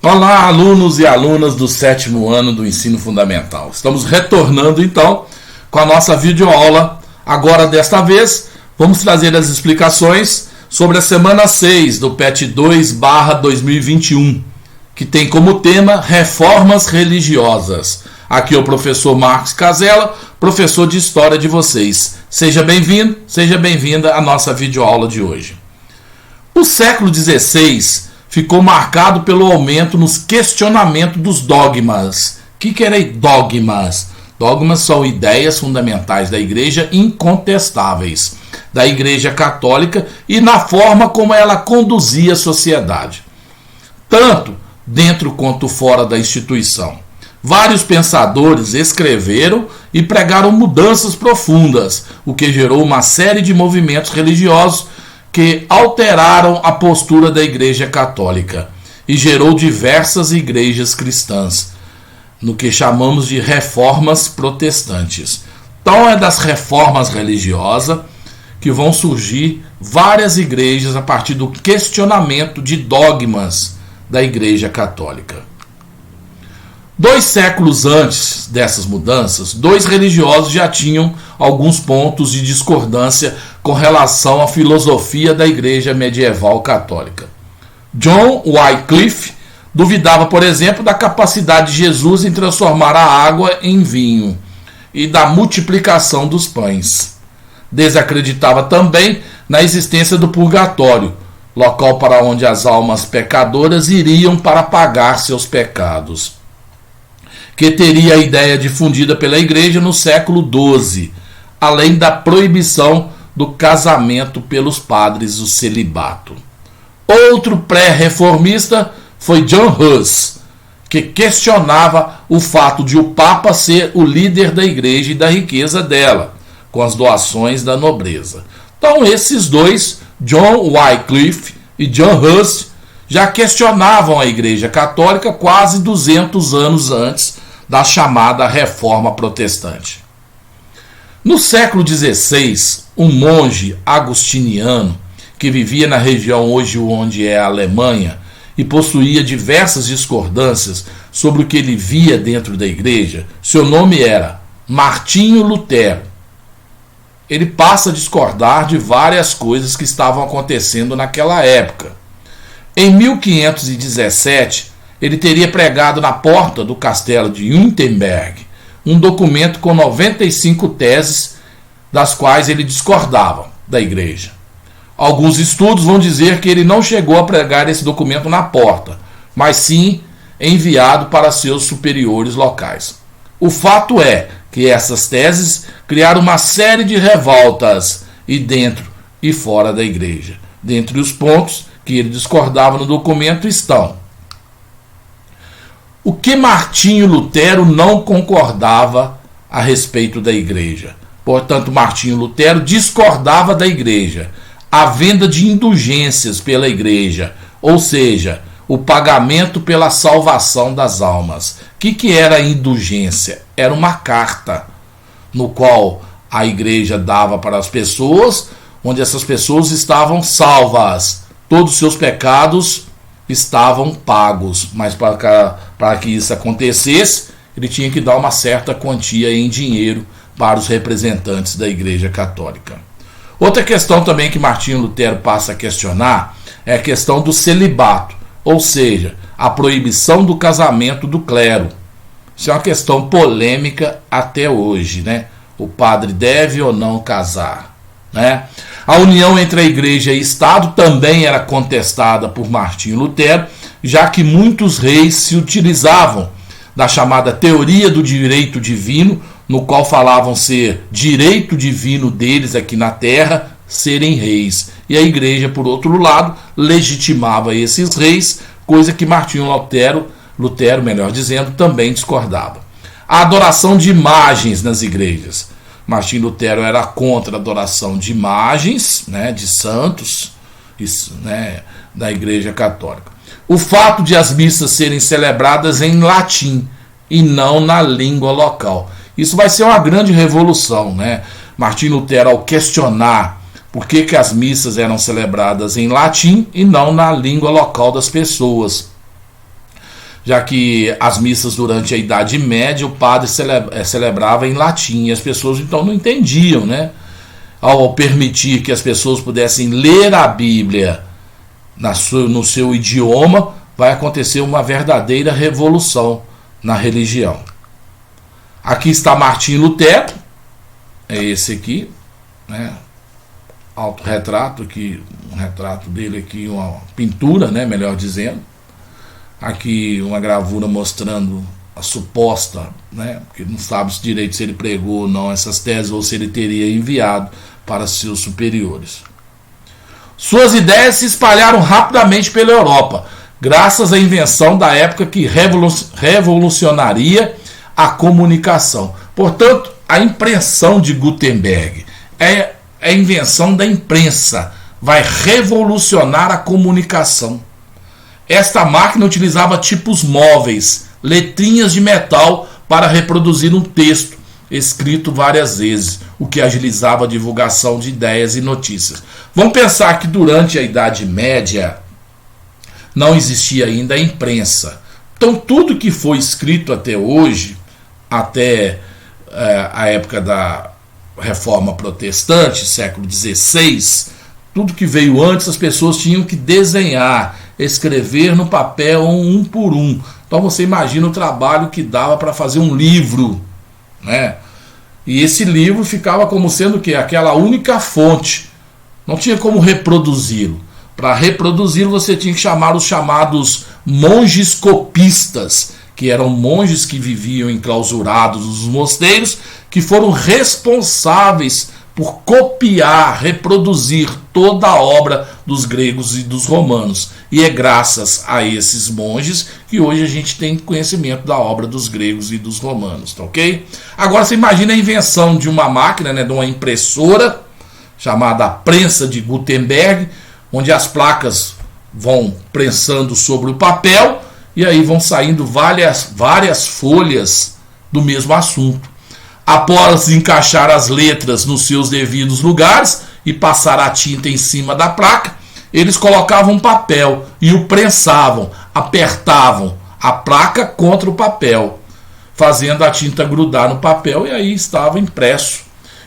Olá, alunos e alunas do 7º ano do ensino fundamental. Estamos retornando então com a nossa videoaula. Agora, desta vez, vamos trazer as explicações sobre a semana 6 do PET 2/2021, que tem como tema Reformas Religiosas. Aqui é o professor Marcos Casella, professor de História de vocês. Seja bem-vindo, seja bem-vinda à nossa videoaula de hoje. O século XVI ficou marcado pelo aumento nos questionamentos dos dogmas. O que era dogmas? Dogmas são ideias fundamentais da Igreja incontestáveis, da Igreja Católica e na forma como ela conduzia a sociedade, tanto dentro quanto fora da instituição. Vários pensadores escreveram e pregaram mudanças profundas, o que gerou uma série de movimentos religiosos que alteraram a postura da Igreja Católica e gerou diversas igrejas cristãs, no que chamamos de reformas protestantes. Então é das reformas religiosas que vão surgir várias igrejas a partir do questionamento de dogmas da Igreja Católica. 2 séculos antes dessas mudanças, 2 religiosos já tinham alguns pontos de discordância com relação à filosofia da Igreja medieval católica. John Wycliffe duvidava, por exemplo, da capacidade de Jesus em transformar a água em vinho e da multiplicação dos pães. Desacreditava também na existência do purgatório, local para onde as almas pecadoras iriam para pagar seus pecados, que teria a ideia difundida pela Igreja no século XII, além da proibição do casamento pelos padres, o celibato. Outro pré-reformista foi John Hus, que questionava o fato de o Papa ser o líder da Igreja e da riqueza dela, com as doações da nobreza. Então esses dois, John Wycliffe e John Hus, já questionavam a Igreja Católica quase 200 anos antes da chamada Reforma Protestante. No século XVI, um monge agostiniano que vivia na região hoje onde é a Alemanha e possuía diversas discordâncias sobre o que ele via dentro da igreja, seu nome era Martinho Lutero. Ele passa a discordar de várias coisas que estavam acontecendo naquela época. Em 1517, ele teria pregado na porta do castelo de Wittenberg um documento com 95 teses, das quais ele discordava da igreja. Alguns estudos vão dizer que ele não chegou a pregar esse documento na porta, mas sim enviado para seus superiores locais. O fato é que essas teses criaram uma série de revoltas e dentro e fora da igreja. Dentre os pontos que ele discordava no documento estão: o que Martinho Lutero não concordava a respeito da igreja. Portanto, Martinho Lutero discordava da igreja. A venda de indulgências pela igreja, ou seja, o pagamento pela salvação das almas. O que era a indulgência? Era uma carta no qual a igreja dava para as pessoas, onde essas pessoas estavam salvas. Todos os seus pecados estavam pagos, mas para que isso acontecesse, ele tinha que dar uma certa quantia em dinheiro para os representantes da Igreja Católica. Outra questão também que Martinho Lutero passa a questionar é a questão do celibato, ou seja, a proibição do casamento do clero. Isso é uma questão polêmica até hoje, né? O padre deve ou não casar, né? A união entre a igreja e Estado também era contestada por Martinho Lutero, já que muitos reis se utilizavam da chamada teoria do direito divino, no qual falavam ser direito divino deles aqui na terra serem reis. E a igreja, por outro lado, legitimava esses reis, coisa que Martinho Lutero, melhor dizendo, também discordava. A adoração de imagens nas igrejas. Martinho Lutero era contra a adoração de imagens, né, de santos, né, da Igreja Católica. O fato de as missas serem celebradas em latim e não na língua local. Isso vai ser uma grande revolução, né? Martinho Lutero, ao questionar por que as missas eram celebradas em latim e não na língua local das pessoas. já que as missas durante a Idade Média o padre celebrava em latim, e as pessoas então não entendiam, né? Ao permitir que as pessoas pudessem ler a Bíblia no seu idioma, vai acontecer uma verdadeira revolução na religião. Aqui está Martim Lutero, é esse aqui, né? Autorretrato, aqui, um retrato dele aqui, uma pintura, né, melhor dizendo. Aqui uma gravura mostrando a suposta, né, porque não sabe direito se ele pregou ou não essas teses, ou se ele teria enviado para seus superiores. Suas ideias se espalharam rapidamente pela Europa, graças à invenção da época que revolucionaria a comunicação. Portanto, a impressão de Gutenberg é a invenção da imprensa, vai revolucionar a comunicação. Esta máquina utilizava tipos móveis, letrinhas de metal para reproduzir um texto escrito várias vezes, o que agilizava a divulgação de ideias e notícias. Vamos pensar que durante a Idade Média não existia ainda a imprensa. Então tudo que foi escrito até hoje, até a época da Reforma Protestante, século XVI, tudo que veio antes as pessoas tinham que desenhar, escrever no papel um por um. Então você imagina o trabalho que dava para fazer um livro, né? E esse livro ficava como sendo o quê? Aquela única fonte. Não tinha como reproduzi-lo. Para reproduzi-lo você tinha que chamar os chamados monges copistas, que eram monges que viviam enclausurados nos mosteiros, que foram responsáveis por copiar, reproduzir toda a obra dos gregos e dos romanos. E é graças a esses monges que hoje a gente tem conhecimento da obra dos gregos e dos romanos, tá ok? Agora você imagina a invenção de uma máquina, né, de uma impressora, chamada prensa de Gutenberg, onde as placas vão prensando sobre o papel, e aí vão saindo várias folhas do mesmo assunto. Após encaixar as letras nos seus devidos lugares e passar a tinta em cima da placa, eles colocavam um papel e o prensavam, apertavam a placa contra o papel, fazendo a tinta grudar no papel, e aí estava impresso.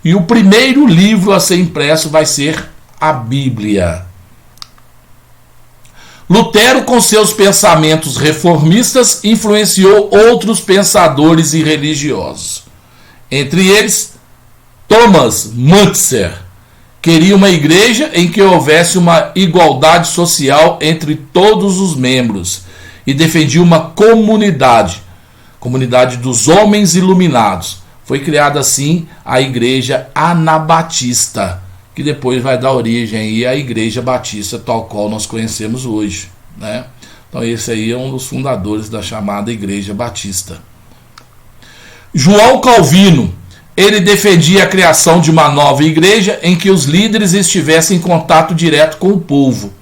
E o primeiro livro a ser impresso vai ser a Bíblia. Lutero, com seus pensamentos reformistas, influenciou outros pensadores e religiosos. Entre eles, Thomas Müntzer queria uma igreja em que houvesse uma igualdade social entre todos os membros e defendia uma comunidade dos homens iluminados. Foi criada assim a Igreja Anabatista, que depois vai dar origem aí à Igreja Batista, tal qual nós conhecemos hoje, né? Então esse aí é um dos fundadores da chamada Igreja Batista. João Calvino, ele defendia a criação de uma nova igreja em que os líderes estivessem em contato direto com o povo.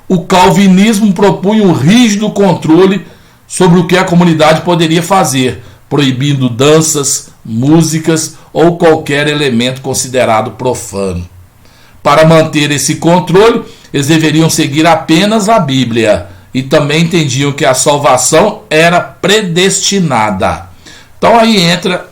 O calvinismo propunha um rígido controle sobre o que a comunidade poderia fazer, proibindo danças, músicas ou qualquer elemento considerado profano. Para manter esse controle, eles deveriam seguir apenas a Bíblia e também entendiam que a salvação era predestinada. Então aí entra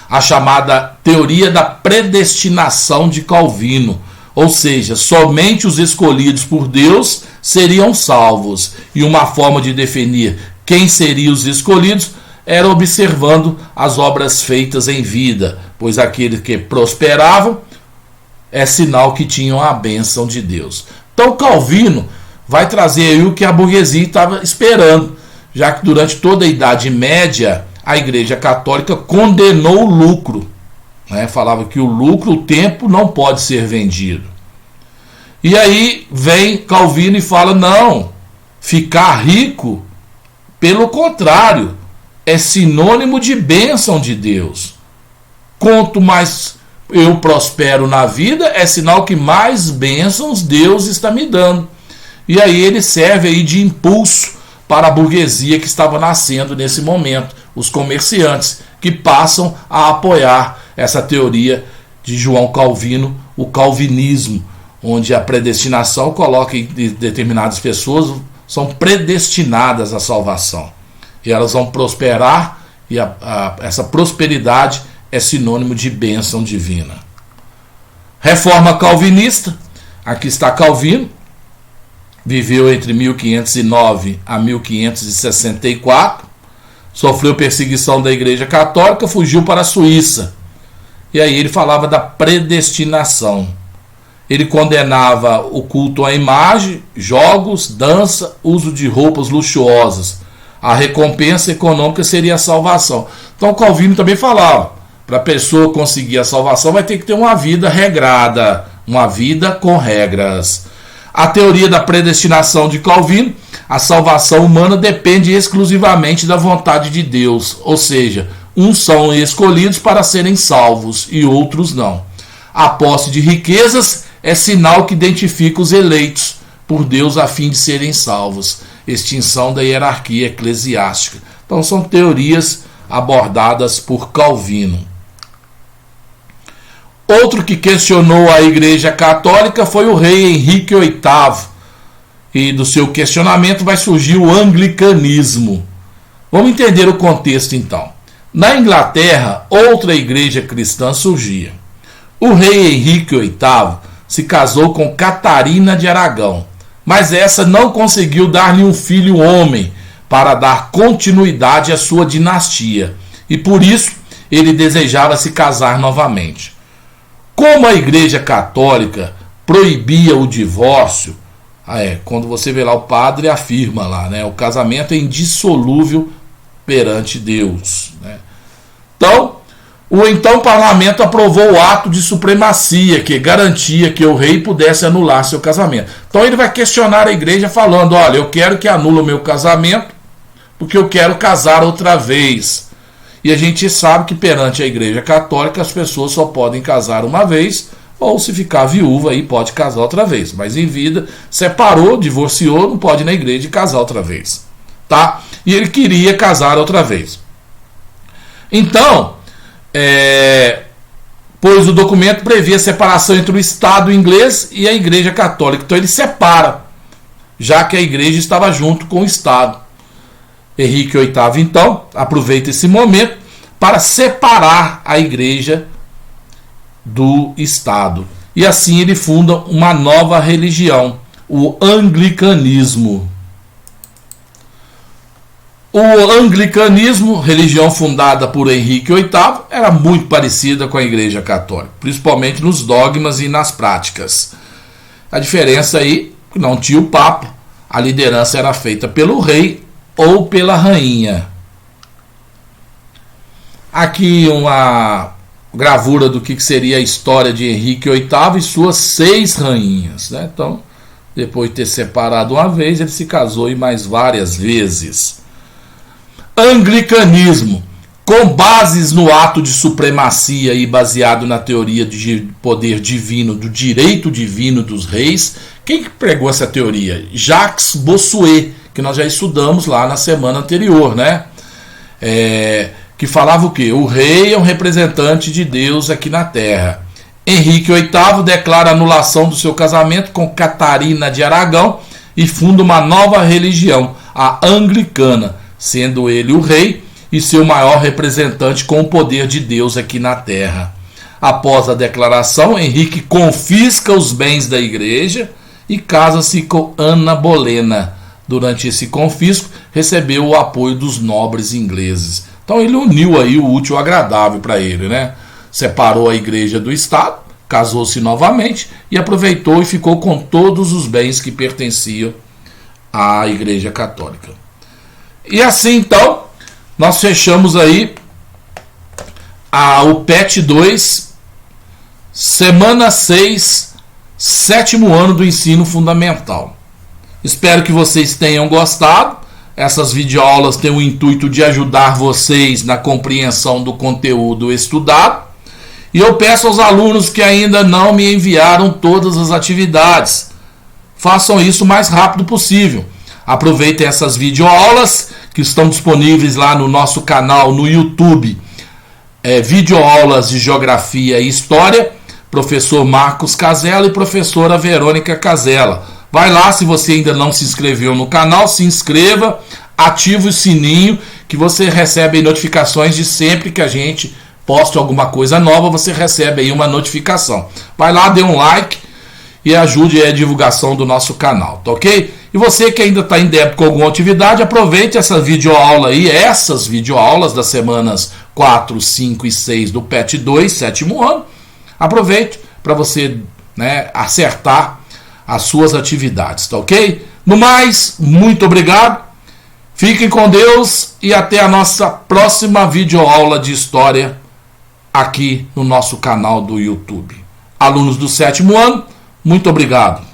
a chamada teoria da predestinação de Calvino, ou seja, somente os escolhidos por Deus seriam salvos, e uma forma de definir quem seriam os escolhidos era observando as obras feitas em vida, pois aqueles que prosperavam é sinal que tinham a bênção de Deus. Então Calvino vai trazer aí o que a burguesia estava esperando, já que durante toda a Idade Média a Igreja Católica condenou o lucro, né? Falava que o lucro, o tempo, não pode ser vendido. E aí vem Calvino e fala, não, ficar rico, pelo contrário, é sinônimo de bênção de Deus. Quanto mais eu prospero na vida, é sinal que mais bênçãos Deus está me dando. E aí ele serve aí de impulso para a burguesia que estava nascendo nesse momento, os comerciantes, que passam a apoiar essa teoria de João Calvino, o calvinismo, onde a predestinação coloca em determinadas pessoas são predestinadas à salvação. E elas vão prosperar, e essa prosperidade é sinônimo de bênção divina. Reforma calvinista, aqui está Calvino, viveu entre 1509 a 1564, sofreu perseguição da Igreja Católica, fugiu para a Suíça. E aí ele falava da predestinação. Ele condenava o culto à imagem, jogos, dança, uso de roupas luxuosas. A recompensa econômica seria a salvação. Então Calvino também falava, para a pessoa conseguir a salvação vai ter que ter uma vida regrada, uma vida com regras. A teoria da predestinação de Calvino, a salvação humana depende exclusivamente da vontade de Deus, ou seja, uns são escolhidos para serem salvos e outros não. A posse de riquezas é sinal que identifica os eleitos por Deus a fim de serem salvos. Extinção da hierarquia eclesiástica. Então são teorias abordadas por Calvino. Outro que questionou a Igreja Católica foi o rei Henrique VIII. E do seu questionamento vai surgir o anglicanismo. Vamos entender o contexto então. Na Inglaterra, outra igreja cristã surgia. O rei Henrique VIII se casou com Catarina de Aragão, mas essa não conseguiu dar-lhe um filho homem para dar continuidade à sua dinastia, e por isso ele desejava se casar novamente. Como a Igreja Católica proibia o divórcio, quando você vê lá o padre afirma lá, né, o casamento é indissolúvel perante Deus, né? Então o parlamento aprovou o ato de supremacia que garantia que o rei pudesse anular seu casamento. Então ele vai questionar a igreja falando, olha, eu quero que anule o meu casamento porque eu quero casar outra vez. E a gente sabe que perante a Igreja Católica as pessoas só podem casar uma vez, ou se ficar viúva aí pode casar outra vez. Mas em vida, separou, divorciou, não pode ir na igreja casar outra vez. Tá? E ele queria casar outra vez. Então, pois o documento previa separação entre o Estado inglês e a Igreja Católica. Então ele separa, já que a igreja estava junto com o Estado. Henrique VIII, então, aproveita esse momento para separar a igreja do Estado. E assim ele funda uma nova religião, o anglicanismo. O anglicanismo, religião fundada por Henrique VIII, era muito parecida com a Igreja Católica, principalmente nos dogmas e nas práticas. A diferença aí é que não tinha o Papa, a liderança era feita pelo rei ou pela rainha. Aqui uma gravura do que seria a história de Henrique VIII e suas 6 rainhas, né? Então, depois de ter separado uma vez, ele se casou mais várias vezes. Anglicanismo, com bases no ato de supremacia e baseado na teoria de poder divino, do direito divino dos reis. Quem que pregou essa teoria? Jacques Bossuet, que nós já estudamos lá na semana anterior, né? Que falava o quê? O rei é um representante de Deus aqui na terra. Henrique VIII declara a anulação do seu casamento com Catarina de Aragão e funda uma nova religião, a anglicana, sendo ele o rei e seu maior representante com o poder de Deus aqui na terra. Após a declaração, Henrique confisca os bens da igreja e casa-se com Ana Bolena. Durante esse confisco, recebeu o apoio dos nobres ingleses. Então ele uniu aí o útil ao agradável para ele, né? Separou a igreja do Estado, casou-se novamente e aproveitou e ficou com todos os bens que pertenciam à Igreja Católica. E assim, então, nós fechamos aí o PET 2, semana 6, 7º ano do ensino fundamental. Espero que vocês tenham gostado. Essas videoaulas têm o intuito de ajudar vocês na compreensão do conteúdo estudado. E eu peço aos alunos que ainda não me enviaram todas as atividades, façam isso o mais rápido possível. Aproveitem essas videoaulas que estão disponíveis lá no nosso canal no YouTube. Videoaulas de Geografia e História, professor Marcos Casella e professora Verônica Casella. Vai lá, se você ainda não se inscreveu no canal, se inscreva, ative o sininho que você recebe notificações de sempre que a gente poste alguma coisa nova, você recebe aí uma notificação. Vai lá, dê um like e ajude a divulgação do nosso canal, tá ok? E você que ainda está em débito com alguma atividade, aproveite essa videoaula aí, essas videoaulas das semanas 4, 5 e 6 do PET 2, sétimo ano. Aproveite para você, né, acertar as suas atividades, tá ok? No mais, muito obrigado, fiquem com Deus e até a nossa próxima videoaula de história aqui no nosso canal do YouTube. Alunos do sétimo ano, muito obrigado.